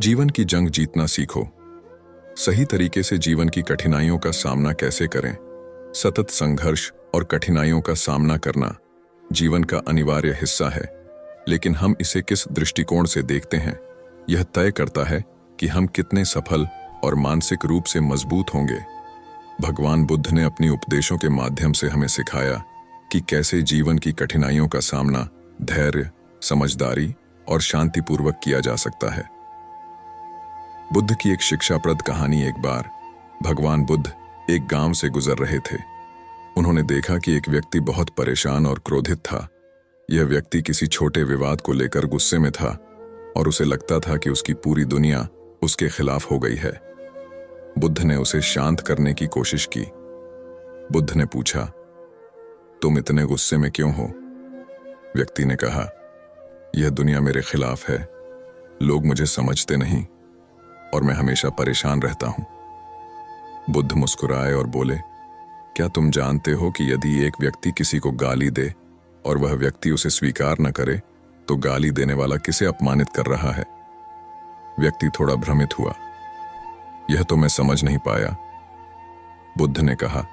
जीवन की जंग जीतना सीखो। सही तरीके से जीवन की कठिनाइयों का सामना कैसे करें। सतत संघर्ष और कठिनाइयों का सामना करना जीवन का अनिवार्य हिस्सा है, लेकिन हम इसे किस दृष्टिकोण से देखते हैं यह तय करता है कि हम कितने सफल और मानसिक रूप से मजबूत होंगे। भगवान बुद्ध ने अपनी उपदेशों के माध्यम से हमें सिखाया कि कैसे जीवन की कठिनाइयों का सामना धैर्य, समझदारी और शांतिपूर्वक किया जा सकता है। बुद्ध की एक शिक्षाप्रद कहानी। एक बार भगवान बुद्ध एक गांव से गुजर रहे थे। उन्होंने देखा कि एक व्यक्ति बहुत परेशान और क्रोधित था। यह व्यक्ति किसी छोटे विवाद को लेकर गुस्से में था और उसे लगता था कि उसकी पूरी दुनिया उसके खिलाफ हो गई है। बुद्ध ने उसे शांत करने की कोशिश की। बुद्ध ने पूछा, तुम इतने गुस्से में क्यों हो? व्यक्ति ने कहा, यह दुनिया मेरे खिलाफ है, लोग मुझे समझते नहीं और मैं हमेशा परेशान रहता हूं। बुद्ध मुस्कुराए और बोले, क्या तुम जानते हो कि यदि एक व्यक्ति किसी को गाली दे और वह व्यक्ति उसे स्वीकार न करे तो गाली देने वाला किसे अपमानित कर रहा है? व्यक्ति थोड़ा भ्रमित हुआ। यह तो मैं समझ नहीं पाया। बुद्ध ने कहा,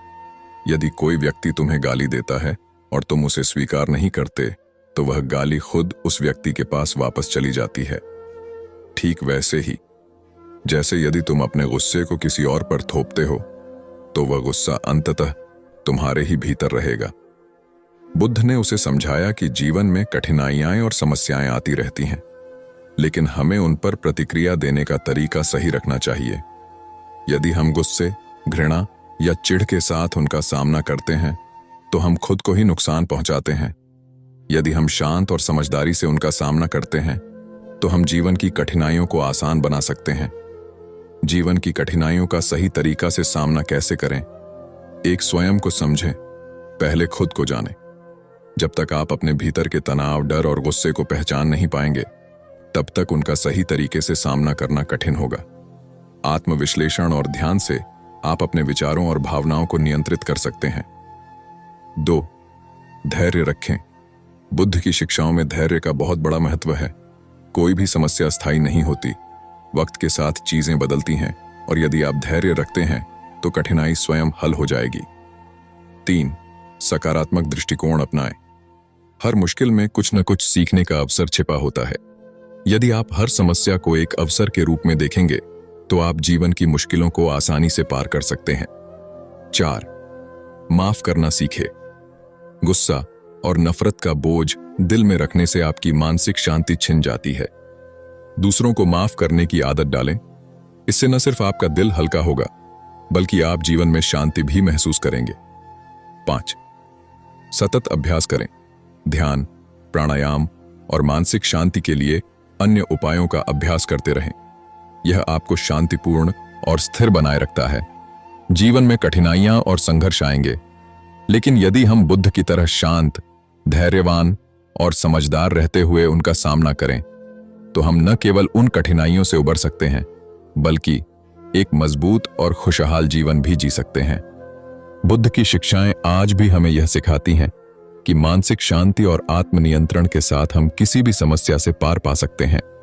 यदि कोई व्यक्ति तुम्हें गाली देता है और तुम उसे स्वीकार नहीं करते तो वह गाली खुद उस व्यक्ति के पास वापस चली जाती है। ठीक वैसे ही जैसे यदि तुम अपने गुस्से को किसी और पर थोपते हो तो वह गुस्सा अंततः तुम्हारे ही भीतर रहेगा। बुद्ध ने उसे समझाया कि जीवन में कठिनाइयां और समस्याएं आती रहती हैं, लेकिन हमें उन पर प्रतिक्रिया देने का तरीका सही रखना चाहिए। यदि हम गुस्से, घृणा या चिढ़ के साथ उनका सामना करते हैं तो हम खुद को ही नुकसान पहुंचाते हैं। यदि हम शांत और समझदारी से उनका सामना करते हैं तो हम जीवन की कठिनाइयों को आसान बना सकते हैं। जीवन की कठिनाइयों का सही तरीका से सामना कैसे करें? एक, स्वयं को समझें। पहले खुद को जानें। जब तक आप अपने भीतर के तनाव, डर और गुस्से को पहचान नहीं पाएंगे तब तक उनका सही तरीके से सामना करना कठिन होगा। आत्मविश्लेषण और ध्यान से आप अपने विचारों और भावनाओं को नियंत्रित कर सकते हैं। 2, धैर्य रखें। बुद्ध की शिक्षाओं में धैर्य का बहुत बड़ा महत्व है। कोई भी समस्या स्थायी नहीं होती। वक्त के साथ चीजें बदलती हैं और यदि आप धैर्य रखते हैं तो कठिनाई स्वयं हल हो जाएगी। 3, सकारात्मक दृष्टिकोण अपनाएं। हर मुश्किल में कुछ न कुछ सीखने का अवसर छिपा होता है। यदि आप हर समस्या को एक अवसर के रूप में देखेंगे तो आप जीवन की मुश्किलों को आसानी से पार कर सकते हैं। 4, माफ करना सीखें। गुस्सा और नफरत का बोझ दिल में रखने से आपकी मानसिक शांति छिन जाती है। दूसरों को माफ करने की आदत डालें। इससे न सिर्फ आपका दिल हल्का होगा बल्कि आप जीवन में शांति भी महसूस करेंगे। 5, सतत अभ्यास करें। ध्यान, प्राणायाम और मानसिक शांति के लिए अन्य उपायों का अभ्यास करते रहें। यह आपको शांतिपूर्ण और स्थिर बनाए रखता है। जीवन में कठिनाइयां और संघर्ष आएंगे, लेकिन यदि हम बुद्ध की तरह शांत, धैर्यवान और समझदार रहते हुए उनका सामना करें तो हम न केवल उन कठिनाइयों से उबर सकते हैं बल्कि एक मजबूत और खुशहाल जीवन भी जी सकते हैं। बुद्ध की शिक्षाएं आज भी हमें यह सिखाती हैं कि मानसिक शांति और आत्मनियंत्रण के साथ हम किसी भी समस्या से पार पा सकते हैं।